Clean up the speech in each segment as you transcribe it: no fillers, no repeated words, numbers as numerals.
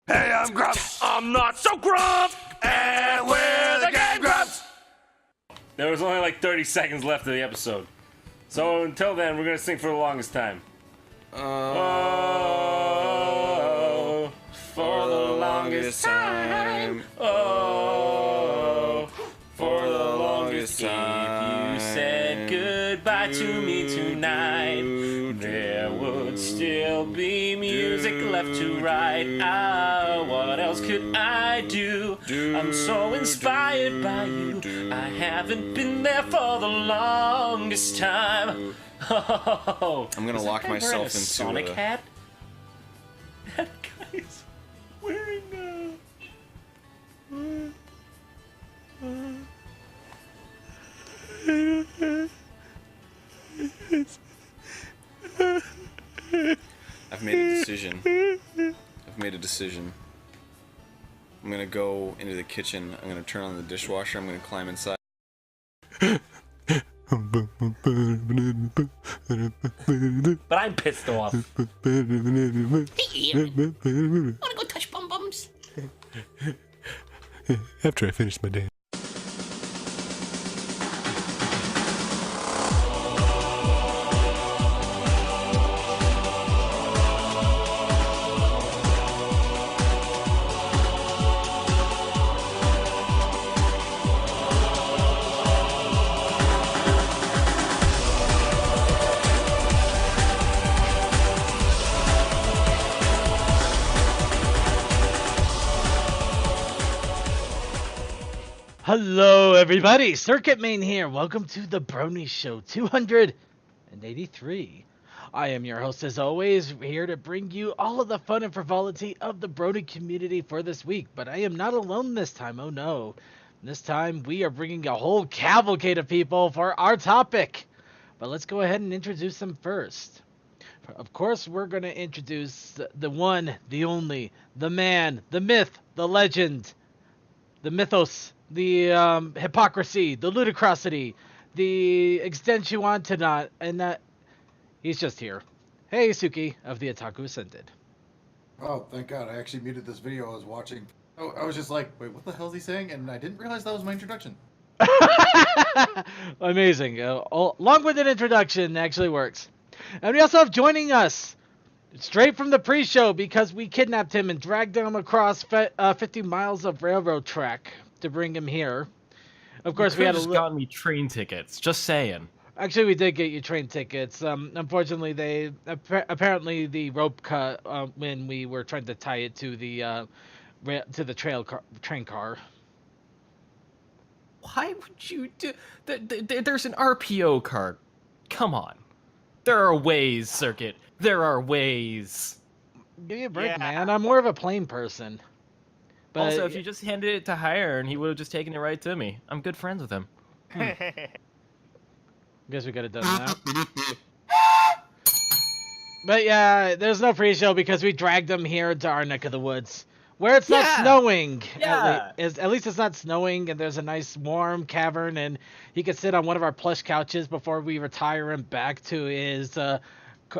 Hey, I'm Grumps. I'm not so Grump. And we're the Game Grumps. There was only like 30 seconds left of the episode. So until then, we're going to sing for the longest time. Oh, for the longest time. Oh, for the longest time. If you said goodbye to me tonight, there would still be music left to write. Ah, what else could I do? I'm so inspired by you. I haven't been there for the longest time. Oh, I'm gonna lock myself into Sonic hat. That guy's wearing I've made a decision. I'm gonna go into the kitchen. I'm gonna turn on the dishwasher. I'm gonna climb inside. But I'm pissed off. Hey, Ian. Wanna go touch bum bums? After I finish my day. Hello everybody, Circuit Main here. Welcome to the Brony Show 283. I am your host as always, here to bring you all of the fun and frivolity of the Brony community for this week. But I am not alone this time, oh no. This time we are bringing a whole cavalcade of people for our topic. But let's go ahead and introduce them first. Of course, we're going to introduce the one, the only, the man, the myth, the legend, the mythos, the hypocrisy, the ludicrosity, the extensuantinot, and that he's just here. Hey, Suki of the Otaku Ascended. Oh, thank God. I actually muted this video I was watching. Oh, I was just like, wait, what the hell is he saying? And I didn't realize that was my introduction. Amazing. Long-winded introduction actually works. And we also have joining us, straight from the pre-show, because we kidnapped him and dragged him across 50 miles of railroad track to bring him here. Of course, we had just gotten me train tickets. Just saying. Actually, we did get you train tickets. Unfortunately, they apparently the rope cut when we were trying to tie it to the train car. Why would you do? There's an RPO card. Come on. There are ways, Circuit. There are ways. Give me a break, man. I'm more of a plane person. But Also, if you just handed it to Hire and he would have just taken it right to me. I'm good friends with him. Guess we could have done that. But yeah, there's no pre-show because we dragged him here to our neck of the woods. Where it's not snowing. Yeah. At least it's not snowing, and there's a nice warm cavern, and he can sit on one of our plush couches before we retire him back to his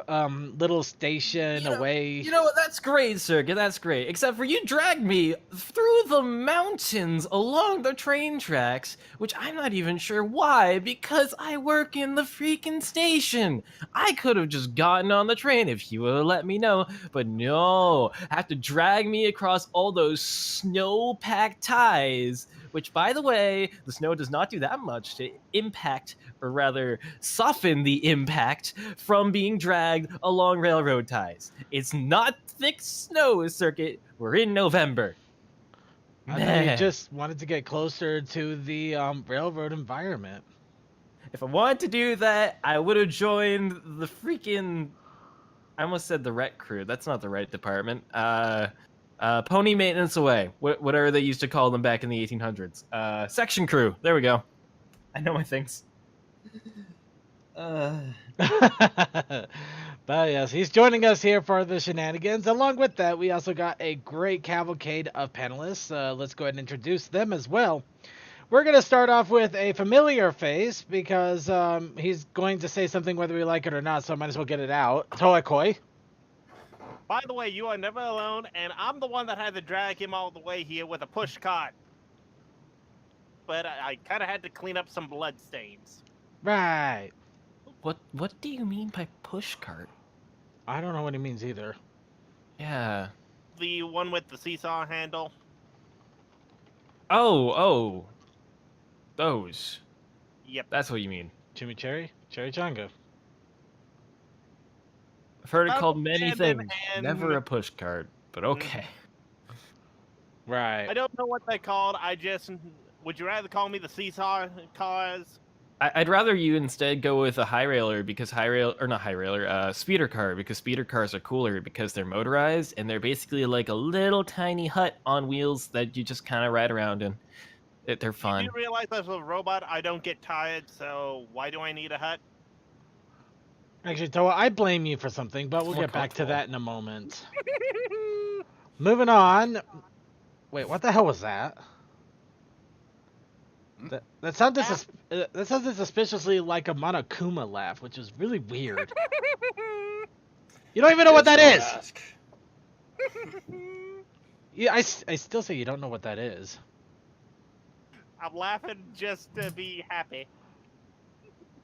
little station away. You know what? That's great, Circuit. That's great. Except for you dragged me through the mountains along the train tracks, which I'm not even sure why, because I work in the freaking station. I could have just gotten on the train if you would have let me know, but no. Have to drag me across all those snow-packed ties, which, by the way, the snow does not do that much to impact, or rather soften the impact from being dragged along railroad ties. It's not thick snow, Circuit. We're in November. I thought you just wanted to get closer to the railroad environment. If I wanted to do that, I would have joined the freaking... I almost said the rec crew. That's not the right department. Pony maintenance away. Whatever they used to call them back in the 1800s. Section crew. There we go. I know my things. But yes, he's joining us here for the shenanigans. Along with that, we also got a great cavalcade of panelists. Let's go ahead and introduce them as well. We're going to start off with a familiar face because he's going to say something whether we like it or not, so I might as well get it out. Toekoi. By the way, you are never alone, and I'm the one that had to drag him all the way here with a push cart. But I kind of had to clean up some blood stains. Right. What do you mean by push cart? I don't know what he means either. Yeah. The one with the seesaw handle. Oh. Those. Yep. That's what you mean. Chimichurri? Chimichanga. I've heard it About called many abandoned things. and- Never a push cart, but okay. Right. I don't know what they're called. Would you rather call me the seesaw cars? I'd rather you instead go with a speeder car, because speeder cars are cooler because they're motorized and they're basically like a little tiny hut on wheels that you just kind of ride around in. They're fun. You do realize as a robot, I don't get tired, so why do I need a hut? Actually, Toa, I blame you for something, but we'll get back to that in a moment. Moving on. Wait, what the hell was that? That sounded suspiciously like a Monokuma laugh, which is really weird. You don't even know what that is. Yeah, I still say you don't know what that is. I'm laughing just to be happy.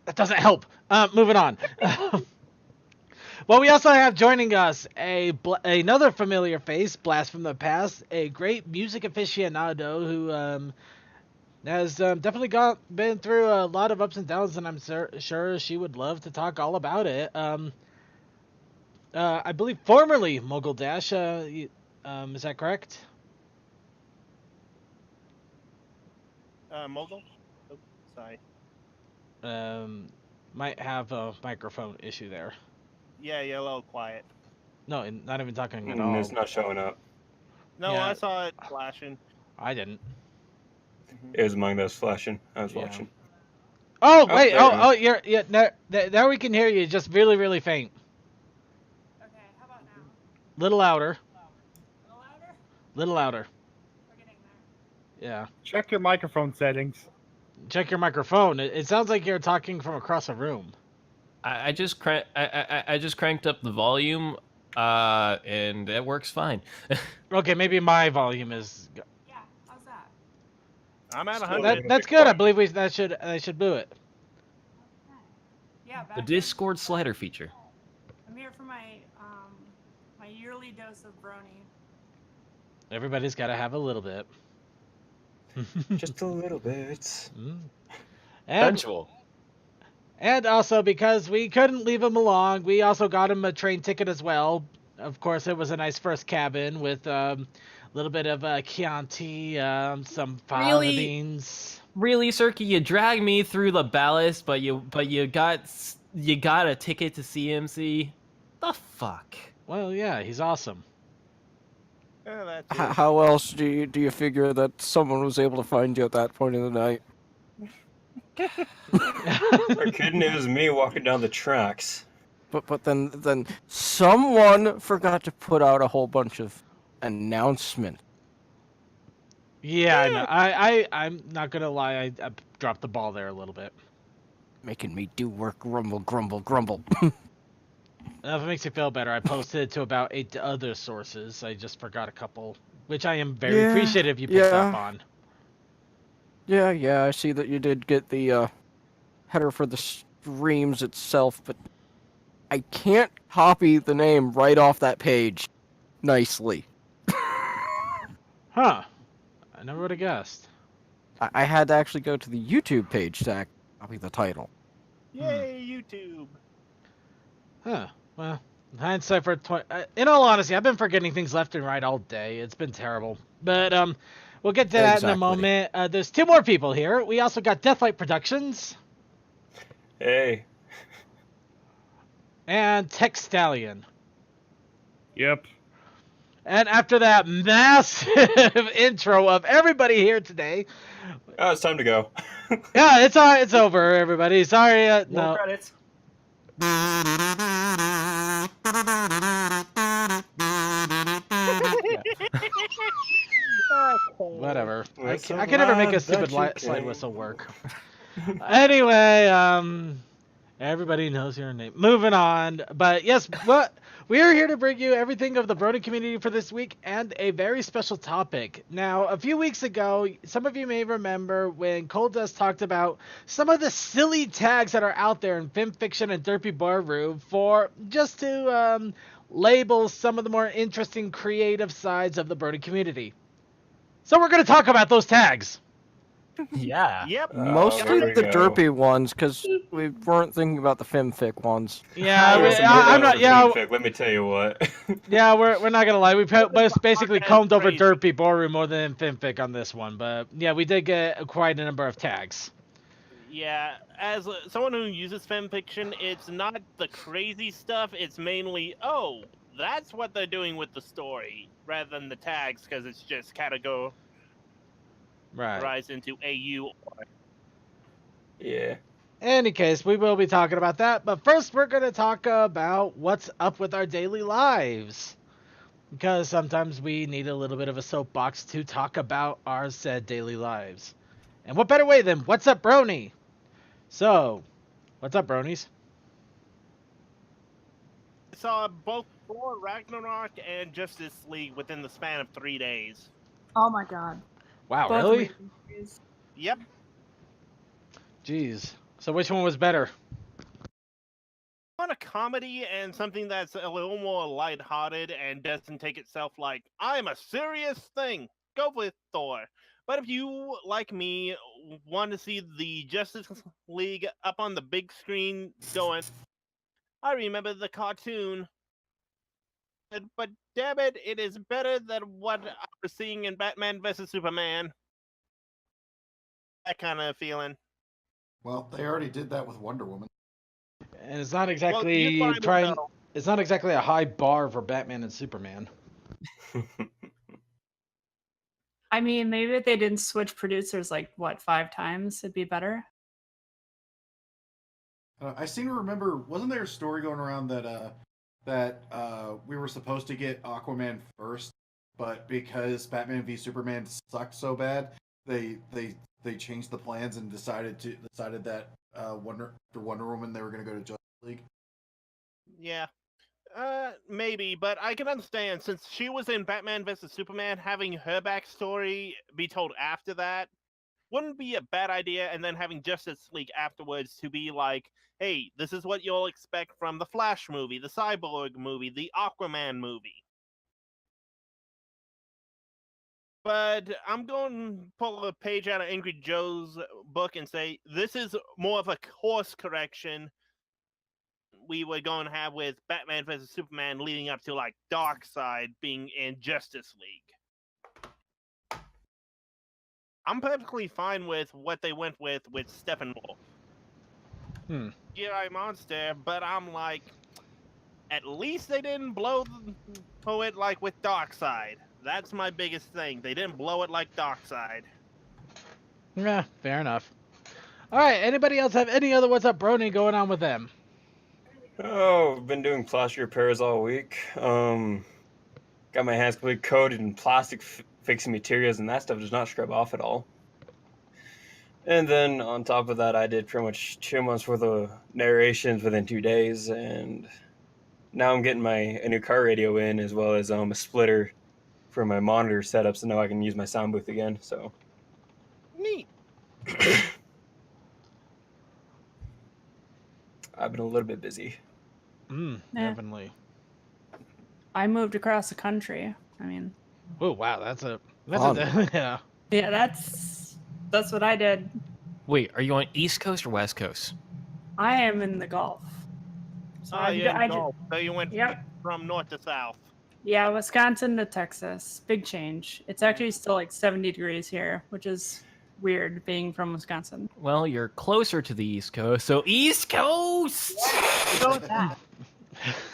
That doesn't help. Moving on. Well, we also have joining us another familiar face, blast from the past, a great music aficionado who has definitely been through a lot of ups and downs, and I'm sure she would love to talk all about it. I believe formerly Mogul Dash. Is that correct? Mogul? Oh, sorry. Might have a microphone issue there. Yeah, you're a little quiet. No, not even talking at all. It's not showing up. No, Yeah. I saw it flashing. I didn't. It was mine that was flashing. I was Yeah. watching. Oh wait! there we go. Now we can hear you, just really, really faint. Okay, how about now? Little louder. A little louder? Little louder. We're getting there. Yeah. Check your microphone settings. Check your microphone. It sounds like you're talking from across a room. I just cranked up the volume, and it works fine. Okay, maybe my volume is. Yeah, how's that? I'm at Still 100. That's good. I believe I should boo it. Okay. Yeah, back The in- Discord slider feature. I'm here for my my yearly dose of Brony. Everybody's got to have a little bit. Just a little bit. Mm. Eventual. And also, because we couldn't leave him along, we also got him a train ticket as well. Of course, it was a nice first cabin with a little bit of Chianti, some fava beans. Really, Cirky, you dragged me through the ballast, but you got a ticket to CMC. The fuck? Well, yeah, he's awesome. Yeah, that's it. How else do you figure that someone was able to find you at that point in the night? Or kidding, it was me walking down the tracks. But then someone forgot to put out a whole bunch of announcements. Yeah, I know. I'm not gonna lie, I dropped the ball there a little bit. Making me do work, grumble, grumble, grumble. If it makes you feel better, I posted it to about 8 other sources. I just forgot a couple, which I am very appreciative you picked up on. Yeah, I see that you did get the header for the streams itself, but I can't copy the name right off that page nicely. Huh. I never would have guessed. I had to actually go to the YouTube page to copy the title. Yay, YouTube. Huh. Well, hindsight for in all honesty, I've been forgetting things left and right all day. It's been terrible. But we'll get to that in a moment. There's 2 more people here. We also got Deathlight Productions Hey. and Tech Stallion. Yep. And after that massive intro of everybody here today, Oh, it's time to go. yeah, it's over, everybody. Sorry, no. credits. Whatever. I Whistle can never make a loud stupid that you slide can. whistle work. Anyway, everybody knows your name. Moving on. But yes, We are here to bring you everything of the Brony community for this week and a very special topic. Now, a few weeks ago, some of you may remember when Cold Dust talked about some of the silly tags that are out there in film fiction and derpy barroom for just to label some of the more interesting creative sides of the Brony community. So we're going to talk about those tags. Yeah. Yep. Mostly there we the go. derpy ones, because we weren't thinking about the femfic ones. Yeah, I wasn't I'm not. for Yeah, fanfic, let me tell you what. yeah, we're not gonna lie. We basically combed over crazy. derpy barroom more than fanfic on this one, but yeah, we did get quite a number of tags. Yeah, as someone who uses fanfiction, it's not the crazy stuff. It's mainly, oh, that's what they're doing with the story, rather than the tags, because it's just categorized Right. into AU. Yeah. In any case, we will be talking about that, but first we're going to talk about what's up with our daily lives. Because sometimes we need a little bit of a soapbox to talk about our said daily lives. And what better way than What's Up Brony? So, what's up, Bronies? I saw both Thor Ragnarok and Justice League within the span of 3 days. Oh my god. Wow, Both really? amazing movies. Yep. Jeez. So which one was better? On a comedy and something that's a little more lighthearted and doesn't take itself like, I'm a serious thing, go with Thor. But if you, like me, want to see the Justice League up on the big screen going, I remember the cartoon, but damn it, it is better than what I was seeing in Batman vs. Superman. That kind of feeling. Well, they already did that with Wonder Woman. And it's not Well, exactly here's what I would trying. know. It's not exactly a high bar for Batman and Superman. I mean, maybe if they didn't switch producers like, what, 5 times, it'd be better? I seem to remember, wasn't there a story going around that we were supposed to get Aquaman first, but because Batman v Superman sucked so bad, they changed the plans and decided that Wonder Woman they were going to go to Justice League. Yeah. Maybe, but I can understand, since she was in Batman vs. Superman, having her backstory be told after that wouldn't be a bad idea, and then having Justice League afterwards to be like, hey, this is what you'll expect from the Flash movie, the Cyborg movie, the Aquaman movie. But I'm going to pull a page out of Angry Joe's book and say, this is more of a course correction we were going to have with Batman vs. Superman leading up to, like, Darkseid being in Justice League. I'm perfectly fine with what they went with Steppenwolf. GI Monster, but I'm like, at least they didn't blow it like with Darkseid. That's my biggest thing. They didn't blow it like Darkseid. Yeah, fair enough. All right, anybody else have any other What's Up Brony going on with them? Oh, I've been doing plastic repairs all week. Got my hands completely coated in plastic fixing materials, and that stuff does not scrub off at all. And then on top of that, I did pretty much 2 months worth of narrations within 2 days, and now I'm getting a new car radio in, as well as a splitter for my monitor setup, so now I can use my sound booth again. So neat. I've been a little bit busy. Definitely. I moved across the country. I mean, Oh wow, that's a yeah. yeah, that's what I did. Wait, are you on East Coast or West Coast? I am in the Gulf. So Oh, yeah, golf. So you went from north to south. Yeah, Wisconsin to Texas. Big change. It's actually still like 70 degrees here, which is weird being from Wisconsin. Well, you're closer to the East Coast, so East Coast! Go with that.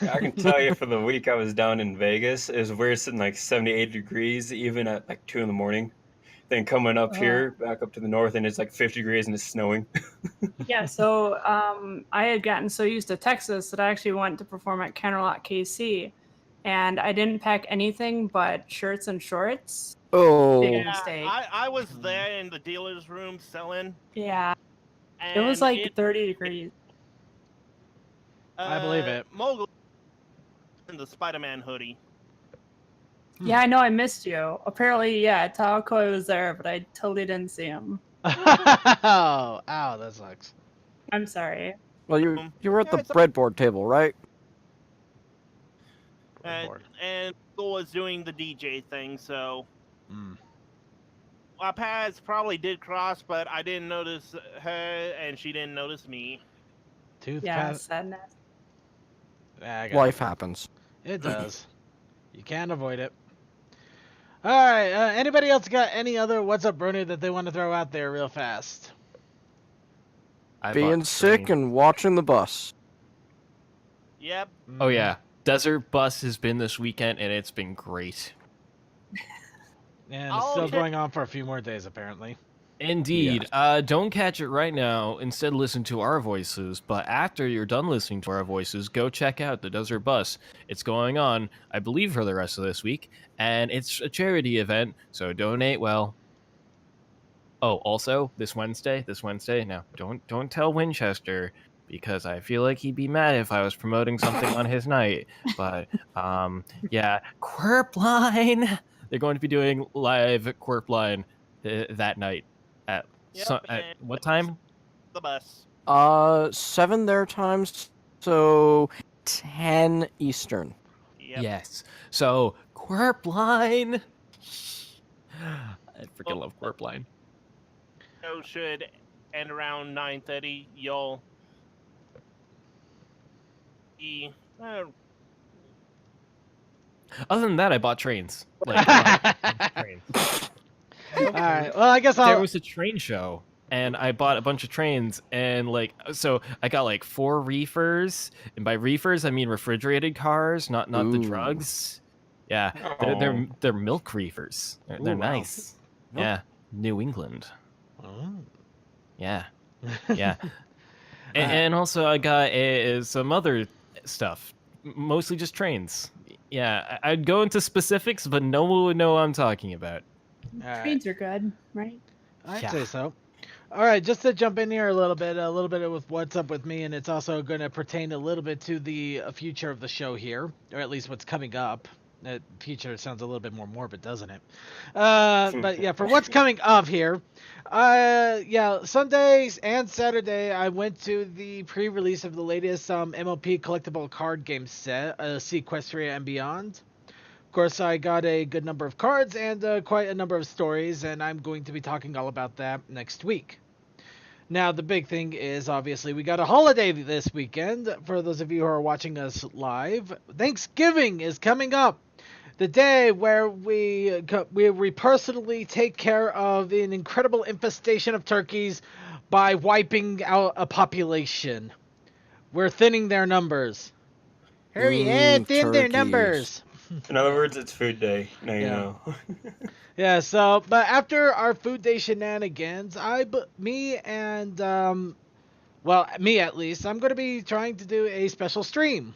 I can tell you for the week I was down in Vegas, it was weird sitting like 78 degrees even at like 2 in the morning. Then coming up here, back up to the north, and it's like 50 degrees and it's snowing. Yeah, so I had gotten so used to Texas that I actually went to perform at Canterlot Casey, and I didn't pack anything but shirts and shorts. Oh. Big Yeah, mistake. I was there in the dealer's room selling. Yeah. And It was like 30 degrees. I believe it. Mogul in the Spider-Man hoodie. Yeah, I know I missed you. Apparently, yeah, Teleco was there, but I totally didn't see him. Oh, ow, that sucks. I'm sorry. Well, you were at yeah, the it's- breadboard table, right? And Phil was doing the DJ thing, so Mm. our paths probably did cross, but I didn't notice her, and she didn't notice me. Tooth Yeah, path. sadness. Life happens. It does. You can't avoid it. All right. Anybody else got any other What's Up Brony that they want to throw out there real fast? Being sick and watching the bus. Yep. Oh yeah, Desert Bus has been this weekend and it's been great. And it's still going on for a few more days, apparently. Indeed. Don't catch it right now. Instead, listen to our voices. But after you're done listening to our voices, go check out the Desert Bus. It's going on, I believe, for the rest of this week, and it's a charity event, so donate well. Oh, also this Wednesday. Now, don't tell Winchester because I feel like he'd be mad if I was promoting something on his night. But yeah, Quirpline. They're going to be doing live Quirpline that night. At what time? The bus. 7 their times, so 10 Eastern. Yep. Yes. So Quirpline. I freaking love Quirpline. Show should end around 9:30. You'll be. Other than that, I bought trains. Like, trains. All right. Well, I guess there was a train show, and I bought a bunch of trains, and so I got like 4 reefers, and by reefers I mean refrigerated cars, not the drugs. Yeah, they're milk reefers. They're Ooh, wow. nice. Nope. Yeah, New England. Oh. Yeah, yeah. And also I got some other stuff, mostly just trains. Yeah, I'd go into specifics, but no one would know what I'm talking about. Trains are good, right? I'd say so. All right, just to jump in here a little bit with what's up with me, and it's also going to pertain a little bit to the future of the show here, or at least what's coming up. Future sounds a little bit more morbid, doesn't it? But yeah, for what's coming up here, Sundays and Saturday, I went to the pre-release of the latest MLP collectible card game set, Equestria and Beyond. Of course, I got a good number of cards and quite a number of stories, and I'm going to be talking all about that next week. Now, the big thing is, obviously, we got a holiday this weekend. For those of you who are watching us live, Thanksgiving is coming up. The day where we personally take care of an incredible infestation of turkeys by wiping out a population. We're thinning their numbers. Hurry, thin their numbers. In other words, it's food day. Now you know. Yeah, so, but after our food day shenanigans, me at least, I'm going to be trying to do a special stream.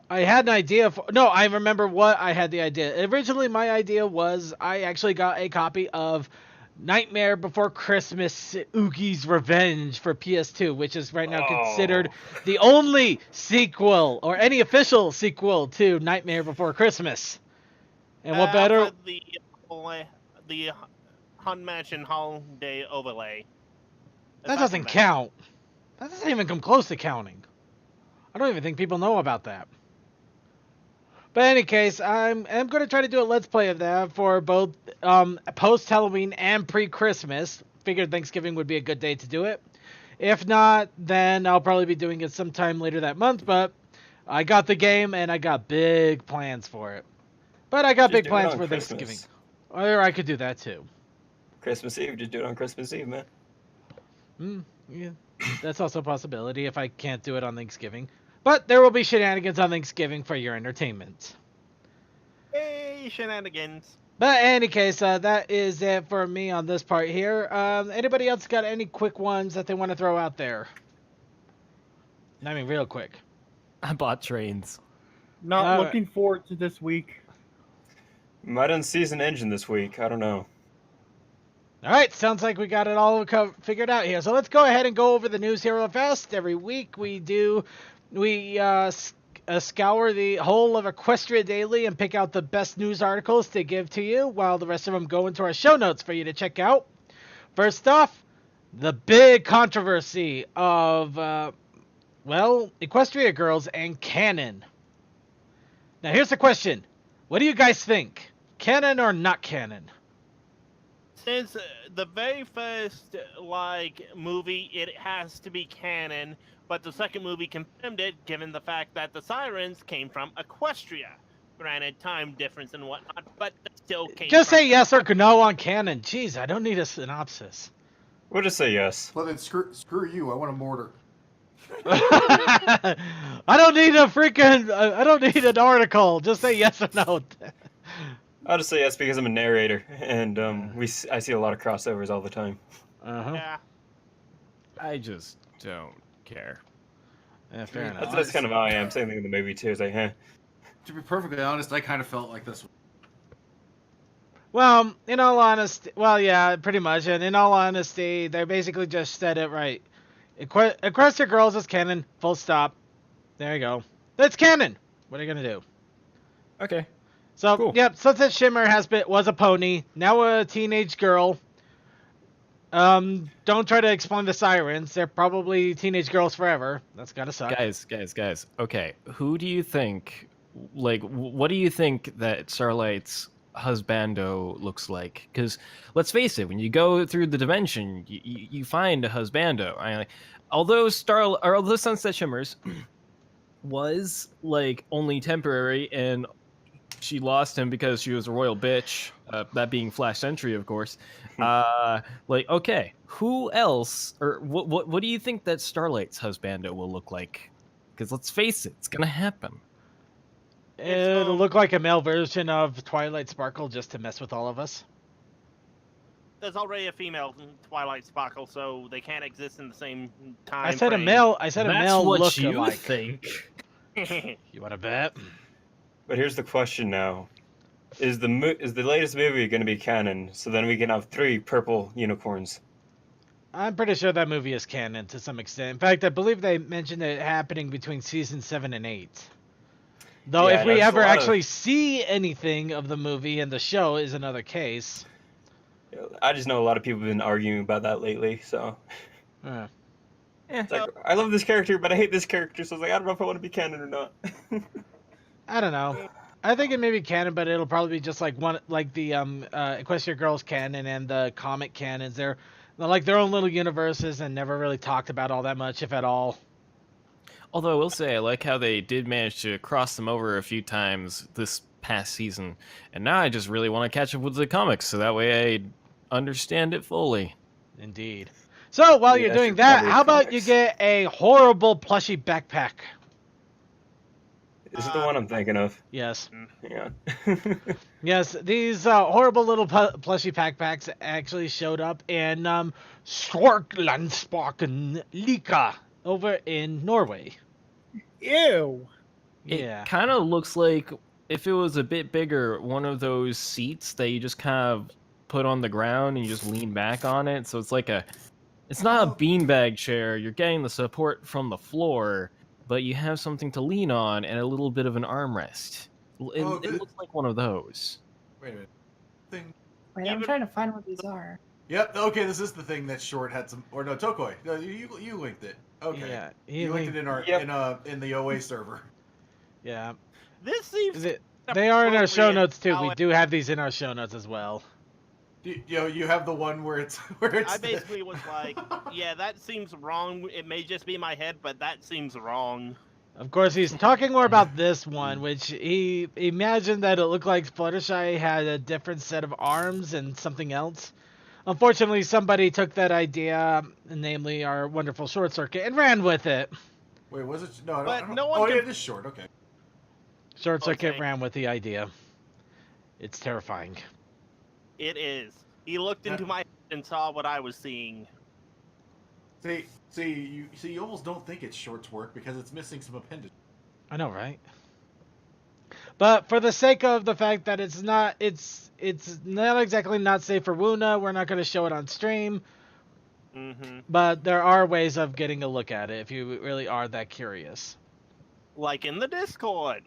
I had an idea I remember what I had the idea. Originally, my idea was I actually got a copy of Nightmare Before Christmas Oogie's Revenge for PS2, which is right now considered the only sequel, or any official sequel to Nightmare Before Christmas. And what better? The Hunt Mansion Holiday overlay. That doesn't count. That doesn't even come close to counting. I don't even think people know about that. But in any case, I'm going to try to do a Let's Play of that for both post-Halloween and pre-Christmas. Figured Thanksgiving would be a good day to do it. If not, then I'll probably be doing it sometime later that month. But I got the game, and I got big plans for it. But I got big plans for Thanksgiving. Or I could do that too. Christmas Eve, just do it on Christmas Eve, man. Yeah, that's also a possibility if I can't do it on Thanksgiving. But there will be shenanigans on Thanksgiving for your entertainment. Hey, shenanigans. But in any case, that is it for me on this part here. Anybody else got any quick ones that they want to throw out there? I mean, real quick. I bought trains. Not looking forward to this week. Might unseason engine this week. I don't know. All right, sounds like we got it all figured out here. So let's go ahead and go over the news here real fast. Every week we scour the whole of Equestria daily and pick out the best news articles to give to you, while the rest of them go into our show notes for you to check out. First off, the big controversy of, Equestria Girls and canon. Now here's the question. What do you guys think? Canon or not canon? Since the very first movie, it has to be canon, but the second movie confirmed it, given the fact that the Sirens came from Equestria. Granted, time difference and whatnot, but they still came. Just say yes or no on canon. Jeez, I don't need a synopsis. We'll just say yes. Well then, screw you. I want a mortar. I don't need a freaking. I don't need an article. Just say yes or no. I'll just say yes because I'm a narrator, and I see a lot of crossovers all the time. Yeah. I just don't care. Yeah, fair enough. That's kind of how I am. Same thing in the movie too. It's like, To be perfectly honest, I kind of felt like this. Well, in all honesty, yeah, pretty much. And in all honesty, they basically just said it right. Equestria Girls is canon. Full stop. There you go. That's canon. What are you gonna do? Okay. So, cool. Yep, Sunset Shimmer was a pony, now a teenage girl. Don't try to explain the Sirens. They're probably teenage girls forever. That's gotta suck. Guys. Okay, who do you think, what do you think that Starlight's husbando looks like? Because, let's face it, when you go through the dimension, you find a husbando. Although Sunset Shimmers was, only temporary, and she lost him because she was a royal bitch. That being Flash Sentry, of course. Okay, who else, or what do you think that Starlight's husbando will look like? Because let's face it, it's gonna happen. It'll look like a male version of Twilight Sparkle just to mess with all of us. There's already a female Twilight Sparkle, so they can't exist in the same time. I said a male. I said a male look That's what you alike. think. You want to bet? But here's the question now: Is the latest movie going to be canon? So then we can have 3 purple unicorns. I'm pretty sure that movie is canon to some extent. In fact, I believe they mentioned it happening between season 7 and 8. Though Yeah, if we there's a ever lot actually see anything of the movie in the show is another case. I just know a lot of people have been arguing about that lately. So it's like, I love this character, but I hate this character. So I was like, I don't know if I want to be canon or not. I don't know. I think it may be canon, but it'll probably be just like the Equestria Girls canon and the comic canons. They're like their own little universes and never really talked about all that much, if at all. Although I will say I like how they did manage to cross them over a few times this past season, and now I just really want to catch up with the comics, so that way I understand it fully. Indeed. So while you're doing that, how about you get a horrible plushy backpack? Is it the one I'm thinking of? Yes. Yeah. Yes, these horrible little plushy backpacks actually showed up in Sparkle Lika over in Norway. Ew. Yeah. It kind of looks like, if it was a bit bigger, one of those seats that you just kind of put on the ground and you just lean back on it. So it's like it's not a beanbag chair. You're getting the support from the floor, but you have something to lean on and a little bit of an armrest. It looks like one of those. Wait a minute. Wait, I'm trying to find what these are. Yep. Okay, this is the thing that Short had some, or no, Tokoi. No, you linked it. Okay. Yeah, you linked it in our in the OA server. Yeah. This seems. They are in our show notes too. We do have these in our show notes as well. You have the one where it's I basically was like, yeah, that seems wrong. It may just be my head, but that seems wrong. Of course, he's talking more about this one, which he imagined that it looked like Fluttershy had a different set of arms and something else. Unfortunately, somebody took that idea, namely our wonderful Short Circuit, and ran with it. Wait, was it? No, I don't. No one oh, can... yeah, it is Short. Okay. Short Circuit ran with the idea. It's terrifying. It is. He looked into my head and saw what I was seeing. See, you almost don't think it's Short's work because it's missing some appendage. I know, right? But for the sake of the fact that it's not exactly not safe for Wuna, we're not going to show it on stream. Mm-hmm. But there are ways of getting a look at it if you really are that curious. like in the Discord.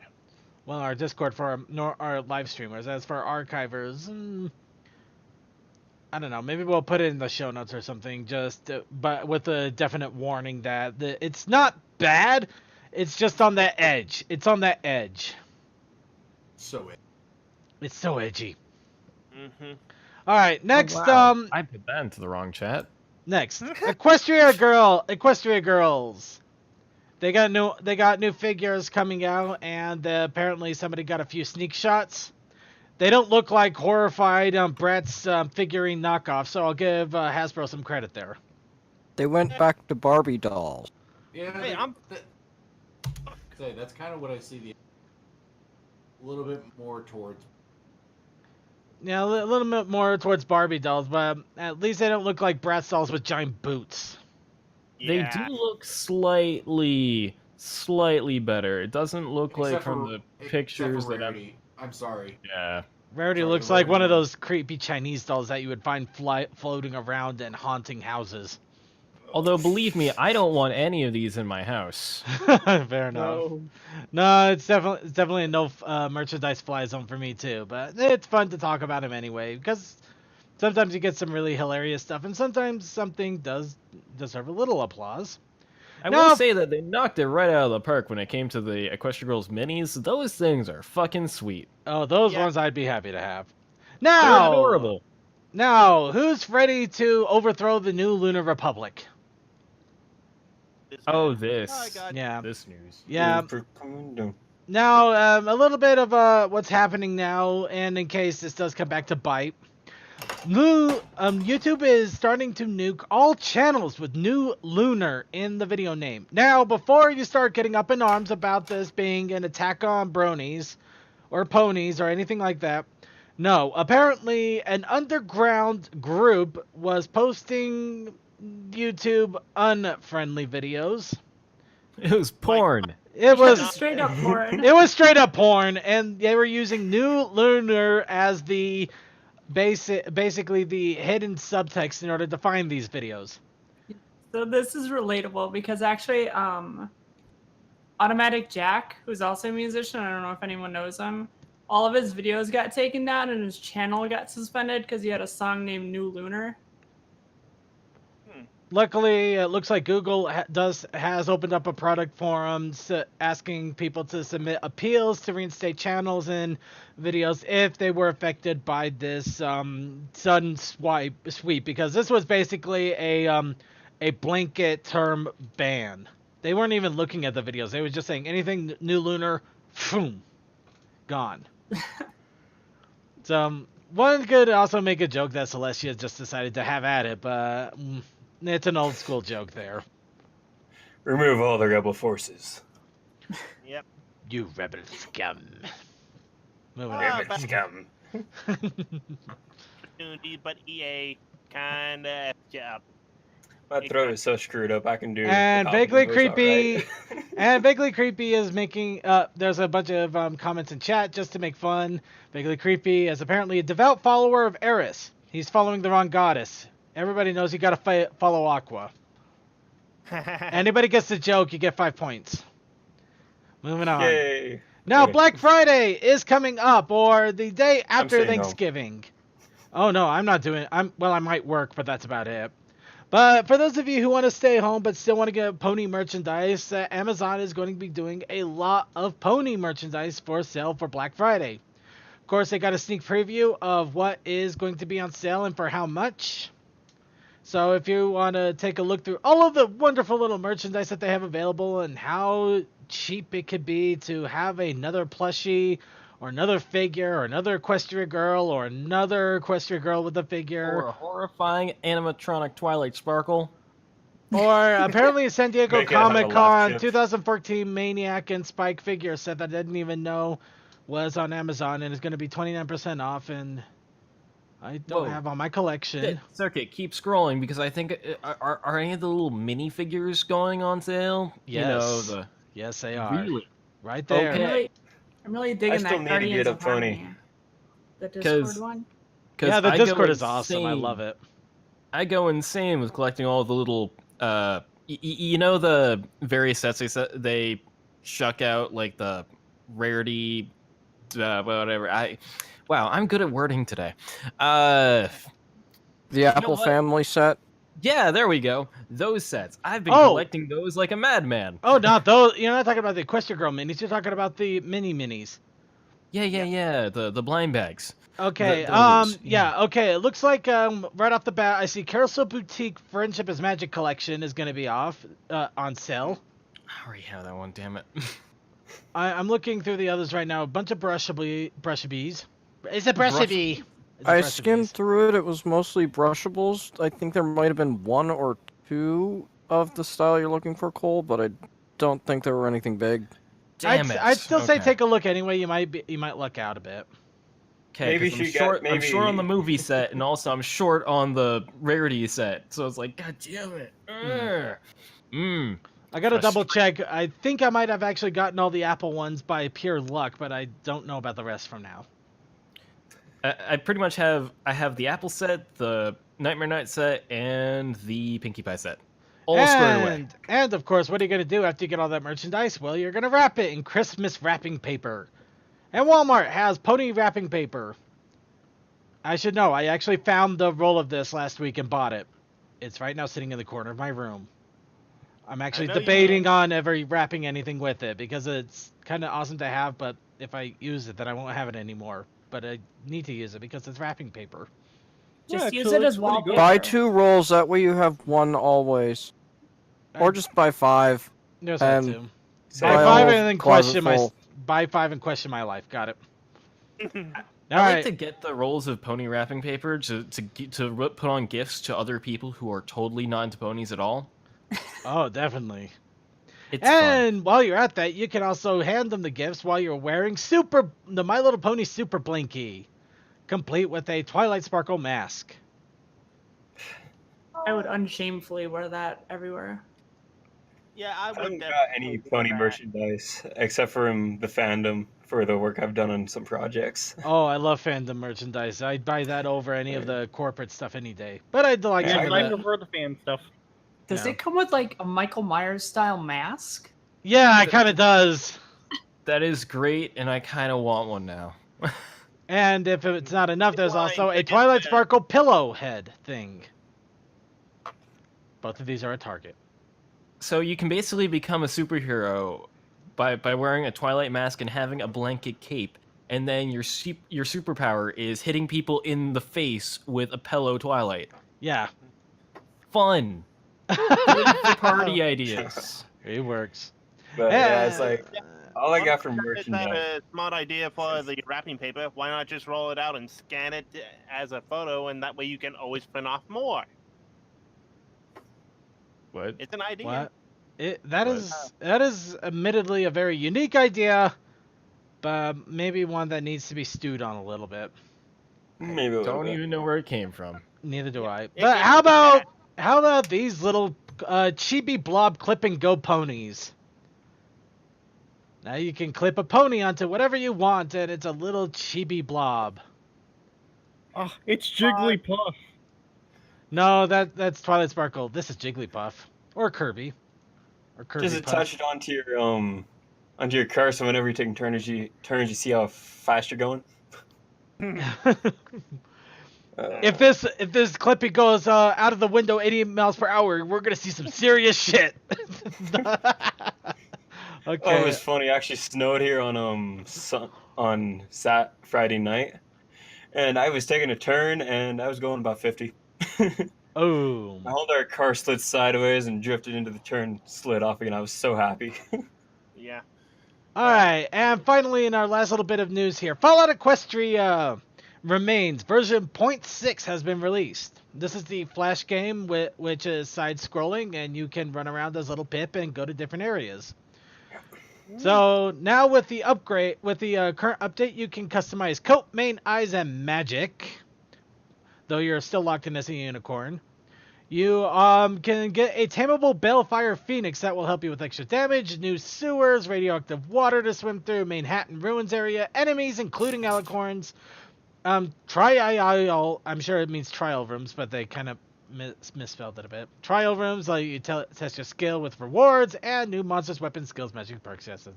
Well, our Discord for our live streamers. As for archivers, I don't know. Maybe we'll put it in the show notes or something. But with a definite warning that it's not bad. It's just on that edge. It's on that edge. So It's so edgy. Mm-hmm. All right, next. Oh, wow. I put that into the wrong chat. Next, Equestria Girls. They got new figures coming out, and apparently somebody got a few sneak shots. They don't look like horrified Bratz figurine knockoffs, so I'll give Hasbro some credit there. They went back to Barbie dolls. Yeah, Hey, that's kind of what I see. A little bit more towards. Yeah, a little bit more towards Barbie dolls, but at least they don't look like Bratz dolls with giant boots. They do look slightly better. It doesn't look like from the pictures that I'm sorry. Yeah. Rarity looks like one of those creepy Chinese dolls that you would find floating around and haunting houses. Although, believe me, I don't want any of these in my house. Fair enough. No, it's definitely a no merchandise fly zone for me too. But it's fun to talk about them anyway, because sometimes you get some really hilarious stuff, and sometimes something does deserve a little applause. I will say that they knocked it right out of the park when it came to the Equestria Girls minis. Those things are fucking sweet. Oh, those ones I'd be happy to have. Now, they're adorable. Now, who's ready to overthrow the new Lunar Republic? Oh, this. Yeah. This news. Yeah. Now, a little bit of what's happening now, and in case this does come back to bite. YouTube is starting to nuke all channels with new Lunar in the video name. Now, before you start getting up in arms about this being an attack on bronies, or ponies, or anything like that, no. Apparently, an underground group was posting YouTube unfriendly videos. It was porn. It was straight up porn. It was straight up porn, and they were using new Lunar as the basically the hidden subtext in order to find these videos. So this is relatable because actually, Automatic Jack, who's also a musician, I don't know if anyone knows him, all of his videos got taken down and his channel got suspended because he had a song named New Lunar. Luckily, it looks like Google has opened up a product forum asking people to submit appeals to reinstate channels and videos if they were affected by this sudden sweep, because this was basically a blanket term ban. They weren't even looking at the videos. They were just saying anything new Lunar, boom, gone. So one could also make a joke that Celestia just decided to have at it, but it's an old school joke there. Remove all the rebel forces. Yep. You rebel scum. Moving Rebel scum. But EA kinda effed you up. My throat is so screwed up. I can do. And Vaguely Creepy, right. and Vaguely Creepy is making. There's a bunch of comments in chat just to make fun. Vaguely Creepy is apparently a devout follower of Eris. He's following the wrong goddess. Everybody knows you gotta follow Aqua. Anybody gets the joke, you get 5 points. Moving on. Yay. Now, Okay. Black Friday is coming up, or the day after staying home. Thanksgiving. Oh no, I'm not doing. I might work, but that's about it. But for those of you who want to stay home but still want to get pony merchandise, Amazon is going to be doing a lot of pony merchandise for sale for Black Friday. Of course, they got a sneak preview of what is going to be on sale and for how much. So if you want to take a look through all of the wonderful little merchandise that they have available and how cheap it could be to have another plushie or another figure or another Equestria Girl or another Equestria Girl with a figure. Or a horrifying animatronic Twilight Sparkle. Or apparently a San Diego Make it have a Comic-Con laugh chip. 2014 Maniac and Spike figure set that I didn't even know was on Amazon and is going to be 29% off, and I don't Whoa. have on my collection. Circuit, keep scrolling because I think are any of the little minifigures going on sale? Yes. You know, the Yes, they are. Really? Right there. Okay. I'm really digging still that need to Guardians get a of Harmony. pony. The Discord 'Cause- one. Yeah, the I go Discord is awesome. I insane- love it. I go insane with collecting all the little, you know, the various sets they shuck out like the rarity, whatever. Wow, I'm good at wording today. The Apple what? Family set. Yeah, there we go. Those sets. I've been Oh! collecting those like a madman. Oh, not those. You're not talking about the Equestria Girl minis. You're talking about the mini minis. Yeah. The blind bags. Okay. Those, Yeah. Okay. It looks like right off the bat, I see Carousel Boutique Friendship is Magic Collection is going to be off on sale. I already have that one. Damn it. I'm looking through the others right now. A bunch of brushabees. Is it brushabee? I skimmed through it. It was mostly brushables. I think there might have been one or two of the style you're looking for, Cole, but I don't think there were anything big. Damn it. I'd still say Okay. take a look anyway. You might luck out a bit. Okay, Maybe I'm she short. got- I'm maybe- short on the movie set, and also I'm short on the rarity set. So it's like, God damn it. I gotta double check. I think I might have actually gotten all the Apple ones by pure luck, but I don't know about the rest from now. I pretty much have. I have the Apple set, the Nightmare Night set, and the Pinkie Pie set. All squared away. And of course, what are you gonna do after you get all that merchandise? Well, you're gonna wrap it in Christmas wrapping paper. And Walmart has pony wrapping paper. I should know. I actually found the roll of this last week and bought it. It's right now sitting in the corner of my room. I'm actually debating on ever wrapping anything with it because it's kind of awesome to have, but if I use it, then I won't have it anymore. But I need to use it because it's wrapping paper. Just use it as wallpaper. Buy 2 rolls, that way you have one always. Or just buy 5. There's that and too. buy Buy a 5 whole and then closet question my. full. Buy 5 and question my life. Got it. I like to get the rolls of pony wrapping paper to put on gifts to other people who are totally not into ponies at all. Oh, definitely. It's and while you're at that, you can also hand them the gifts while you're wearing the My Little Pony Super Blinky, complete with a Twilight Sparkle mask. I would unshamefully wear that everywhere. Yeah, I I would haven't got definitely any do pony that. merchandise except from the fandom for the work I've done on some projects. Oh, I love fandom merchandise. I'd buy that over any of the corporate stuff any day. But I'd like some of I the... prefer the fan stuff. Does Yeah. it come with like a Michael Myers style mask? Yeah, it kind of does. That is great, and I kind of want one now. And if it's not enough, there's Why, also a look at Twilight that. Sparkle pillow head thing. Both of these are at Target. So you can basically become a superhero by wearing a Twilight mask and having a blanket cape, and then your superpower is hitting people in the face with a pillow Twilight. Yeah. Fun. Good for party ideas. It works. But yeah, it's like all I got from Is that merchandise. a smart idea for the wrapping paper? Why not just roll it out and scan it as a photo, and that way you can always print off more? What? It's an idea. What? That is admittedly a very unique idea, but maybe one that needs to be stewed on a little bit. Maybe a little Don't bit. even know where it came from. Neither do I. It But can how be about these little chibi blob clip and go ponies? Now you can clip a pony onto whatever you want, and it's a little chibi blob. Oh, it's Jigglypuff. No, that's Twilight Sparkle. This is Jigglypuff or Kirby, or Kirby. Just attach it onto your car, so whenever you're taking turns, you see how fast you're going. If this clippy goes out of the window 80 miles per hour, we're gonna see some serious shit. Okay. Oh, it was funny. It actually snowed here on Friday night, and I was taking a turn, and I was going about 50. Oh. My whole entire car slid sideways and drifted into the turn, slid off again. I was so happy. Yeah. All right, and finally, in our last little bit of news here, Fallout Equestria Remains version 0.6 has been released. This is the Flash game, which is side-scrolling, and you can run around as little Pip and go to different areas. So now with the current update, you can customize coat, mane, eyes, and magic. Though you're still locked in as a unicorn. You can get a tameable Balefire Phoenix that will help you with extra damage, new sewers, radioactive water to swim through, Manhattan Ruins area, enemies including alicorns, trial, I'm sure it means trial rooms, but they kind of misspelled it a bit. Trial rooms let you test your skill with rewards and new monsters, weapons, skills, magic, perks. Yes,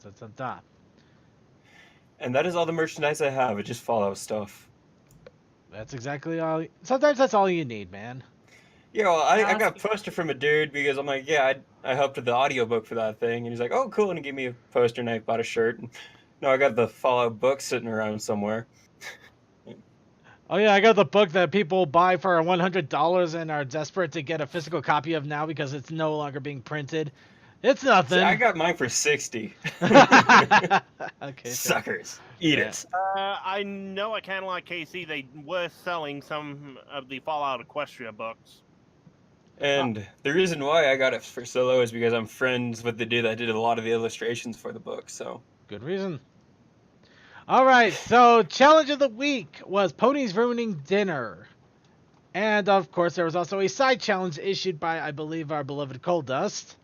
And that is all the merchandise I have. It's just Fallout stuff. That's exactly all. Sometimes that's all you need, man. Yeah, well, I got a poster from a dude because I'm like, yeah, I helped with the audiobook for that thing. And he's like, oh, cool. And he gave me a poster and I bought a shirt. And no, I got the Fallout book sitting around somewhere. Oh yeah, I got the book that people buy for $100 and are desperate to get a physical copy of now because it's no longer being printed. It's nothing. See, I got mine for 60. Okay. Suckers. Eat it. I know at Canterlot Casey they were selling some of the Fallout Equestria books. And the reason why I got it for so low is because I'm friends with the dude that did a lot of the illustrations for the book, so. Good reason. All right, so challenge of the week was Ponies Ruining Dinner. And, of course, there was also a side challenge issued by, I believe, our beloved Coal Dust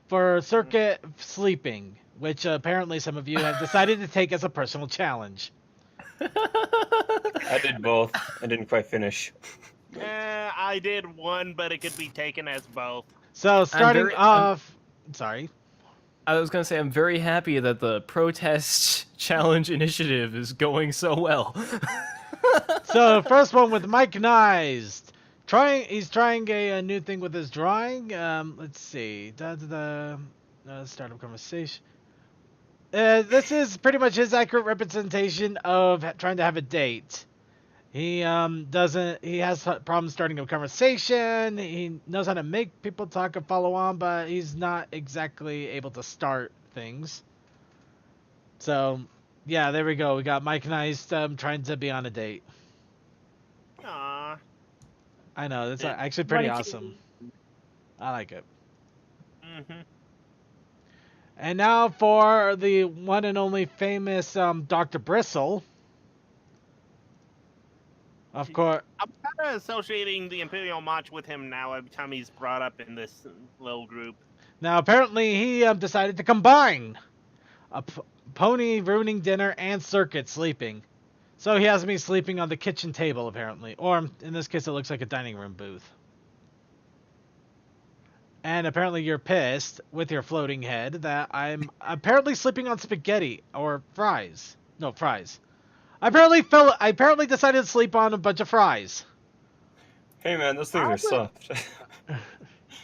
for circuit sleeping, which apparently some of you have decided to take as a personal challenge. I did both. I didn't quite finish. I did one, but it could be taken as both. So, starting off... Sorry. I was going to say, I'm very happy that the protest challenge initiative is going so well. So, the first one with Mike Nyes. He's trying a new thing with his drawing. Let's see. Startup conversation. This is pretty much his accurate representation of trying to have a date. He has problems starting a conversation. He knows how to make people talk and follow on, but he's not exactly able to start things. So, yeah, there we go. We got Mike Nyes trying to be on a date. Aww. I know, that's actually pretty awesome. I like it. Mm-hmm. And now for the one and only famous Dr. Bristle. Of course. I'm kind of associating the Imperial March with him now every time he's brought up in this little group. Now, apparently, he decided to combine a pony ruining dinner and circuit sleeping. So he has me sleeping on the kitchen table, apparently. Or, in this case, it looks like a dining room booth. And apparently you're pissed with your floating head that I'm apparently sleeping on spaghetti or fries. No, fries. I apparently decided to sleep on a bunch of fries. Hey man, those things are soft.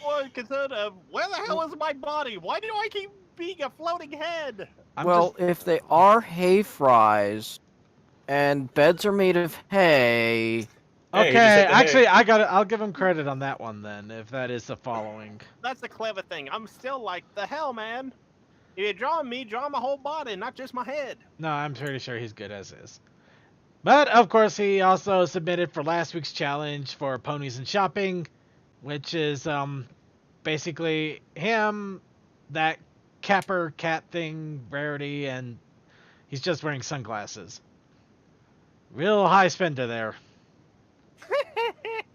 Well, concerned of where the hell is my body? Why do I keep being a floating head? If they are hay fries and beds are made of hay. Okay, actually, I'll give him credit on that one then, if that is the following. That's the clever thing. I'm still like, the hell, man? If you're drawing me, draw my whole body, not just my head. No, I'm pretty sure he's good as is. But, of course, he also submitted for last week's challenge for Ponies and Shopping, which is basically him, that capper cat thing, Rarity, and he's just wearing sunglasses. Real high spender there.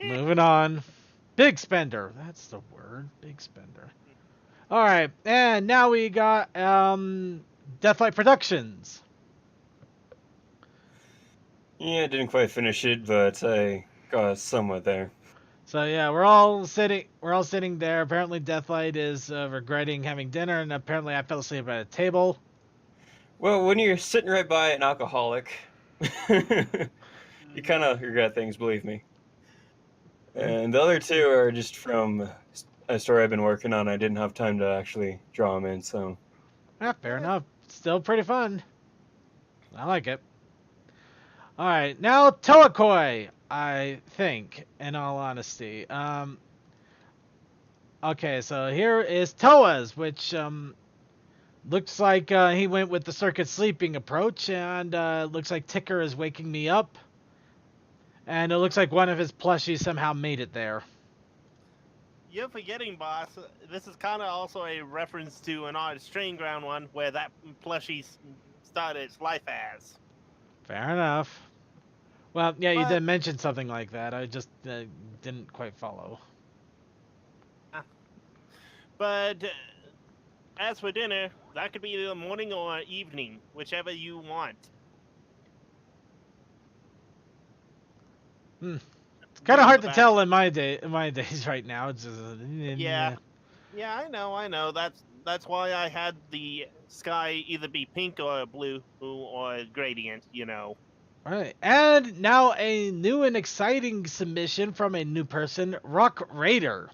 Moving on. Big spender. That's the word. Big spender. Alright, and now we got Deathlight Productions. Yeah, I didn't quite finish it, but I got somewhat there. So yeah, we're all sitting there. Apparently Deathlight is regretting having dinner, and apparently I fell asleep at a table. Well, when you're sitting right by an alcoholic, you kind of regret things, believe me. And the other two are just from a story I've been working on. I didn't have time to actually draw them in, so. Yeah, fair enough. Still pretty fun. I like it. Alright, now Toakoi, I think, in all honesty. Okay, so here is Toa's, which looks like he went with the circuit sleeping approach, and looks like Ticker is waking me up. And it looks like one of his plushies somehow made it there. You're forgetting, boss. This is kind of also a reference to an odd Strain Ground one where that plushie started its life as. Fair enough. Well, yeah, you did mention something like that. I just didn't quite follow. But as for dinner, that could be either morning or evening, whichever you want. kind of hard the to back. tell in my days right now. It's just, Yeah. Yeah, I know. That's why I had the sky either be pink or blue or gradient, you know. All right, and now a new and exciting submission from a new person, Rock Raider.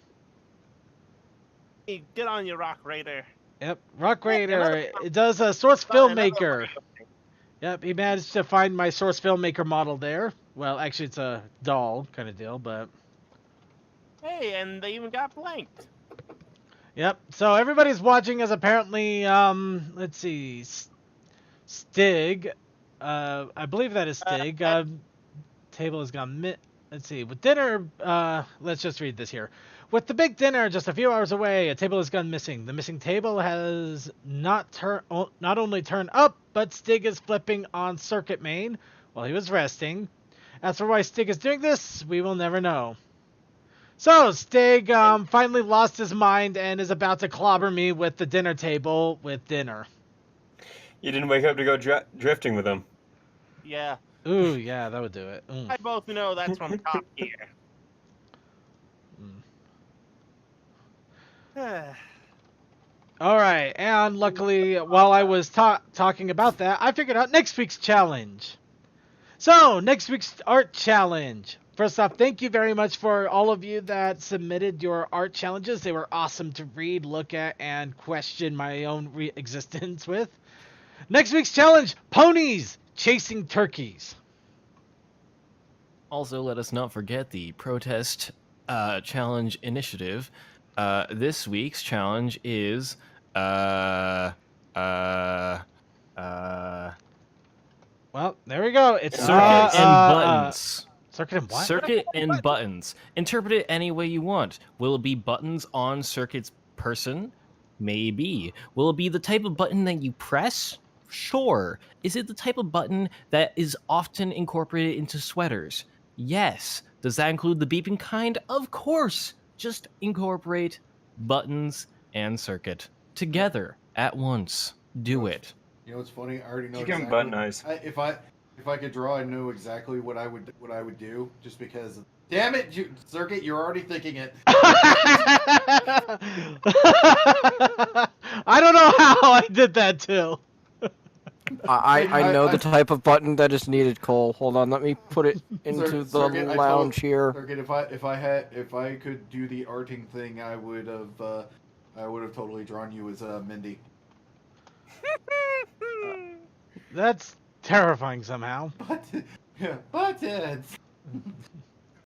Hey, get on your Rock Raider. Yep, Rock Hey, Raider. It does a Source another Filmmaker. Yep, he managed to find my Source Filmmaker model there. Well, actually, it's a doll kind of deal, but. Hey, and they even got blanked. Yep. So everybody's watching as apparently, let's see, Stig. I believe that is Stig. Table has gone let's see. With dinner, let's just read this here. With the big dinner just a few hours away, a table has gone missing. The missing table has not only turned up, but Stig is flipping on circuit main while he was resting. As for why Stig is doing this, we will never know. So, Stig finally lost his mind and is about to clobber me with the dinner table with dinner. You didn't wake up to go drifting with him. Yeah. Ooh, yeah, that would do it. I both know that's from Top Gear. Alright, and luckily, while I was talking about that, I figured out next week's challenge. So, next week's art challenge. First off, thank you very much for all of you that submitted your art challenges. They were awesome to read, look at, and question my own existence with. Next week's challenge, ponies chasing turkeys. Also, let us not forget the protest challenge initiative. This week's challenge is Well, there we go. It's circuit and buttons. Circuit and what? Circuit and buttons. Interpret it any way you want. Will it be buttons on circuit's person? Maybe. Will it be the type of button that you press? Sure. Is it the type of button that is often incorporated into sweaters? Yes. Does that include the beeping kind? Of course. Just incorporate buttons and circuit together at once. Do it. You know what's funny? I already know. You can exactly, buttonize. If I could draw, I know exactly what I would do. Just because, damn it, Circuit, you're already thinking it. I don't know how I did that too. I know the type of button that is needed, Cole. Hold on, let me put it into the lounge here. Circuit, if I could do the arting thing, I would have totally drawn you as Mindy. That's terrifying somehow. Buttons.